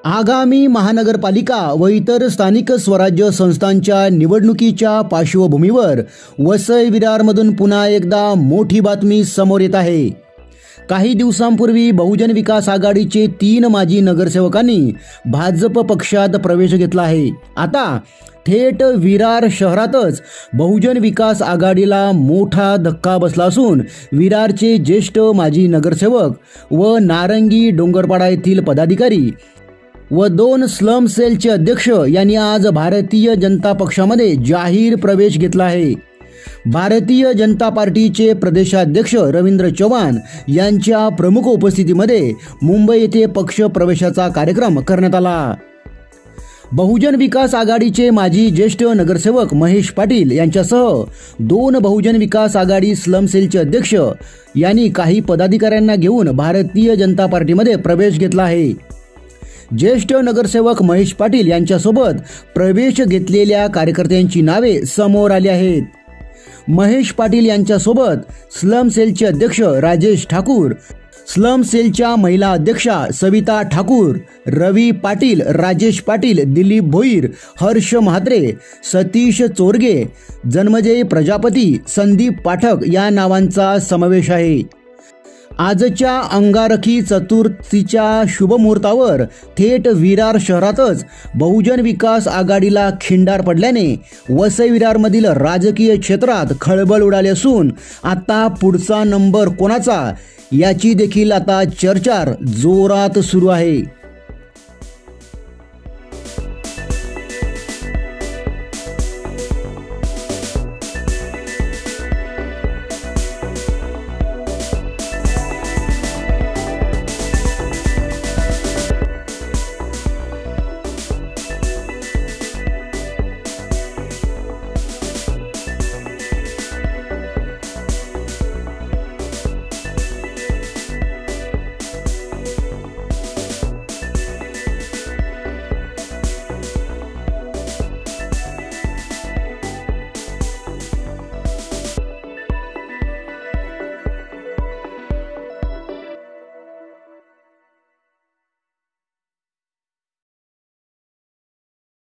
आगामी महानगरपालिका व इतर स्थानिक स्वराज्य संस्थांच्या निवडणुकीच्या पार्श्वभूमीवर वसई विरारमधून पुन्हा एकदा मोठी बातमी समोर येत आहे। काही दिवसांपूर्वी बहुजन विकास आघाडीचे 3 माजी नगरसेवकांनी भाजप पक्षात प्रवेश घेतला आहे। आता थेट विरार शहरातच बहुजन विकास आघाडीला मोठा धक्का बसला असून विरारचे ज्येष्ठ माजी नगरसेवक व नारंगी डोंगरपाडा येथील पदाधिकारी व 2 स्लम सेलचे अध्यक्ष यांनी आज भारतीय जनता पक्षामध्ये जाहीर प्रवेश घेतला आहे। भारतीय जनता पार्टीचे प्रदेशाध्यक्ष रवींद्र चव्हाण यांच्या प्रमुख उपस्थितीमध्ये मुंबई येथे पक्ष प्रवेशाचा कार्यक्रम करण्यात आला। बहुजन विकास आघाडीचे माजी ज्येष्ठ नगरसेवक महेश पाटील यांच्यासह 2 बहुजन विकास आघाडी स्लम सेलचे अध्यक्ष यांनी काही पदाधिकाऱ्यांना घेऊन भारतीय जनता पार्टीमध्ये प्रवेश घेतला आहे। ज्येष्ठ नगरसेवक महेश पाटील यांच्यासोबत प्रवेश घेतलेल्या कार्यकर्त्यांची नावे समोर आली आहेत। महेश पाटील यांच्यासोबत स्लम सेलचे अध्यक्ष राजेश ठाकूर, स्लम सेलच्या महिला अध्यक्षा सविता ठाकूर, रवी पाटील, राजेश पाटील, दिलीप भोईर, हर्ष म्हात्रे, सतीश चोरगे, जन्मजय प्रजापती, संदीप पाठक या नावांचा समावेश आहे। आजच्या अंगारकी चतुर्थीच्या शुभमुहूर्तावर थेट विरार शहरातच बहुजन विकास आघाडीला खिंडार पडल्याने वसई विरारमधील राजकीय क्षेत्रात खळबळ उडाली असून आता पुढचा नंबर कोणाचा याची देखील आता चर्चा जोरात सुरू आहे।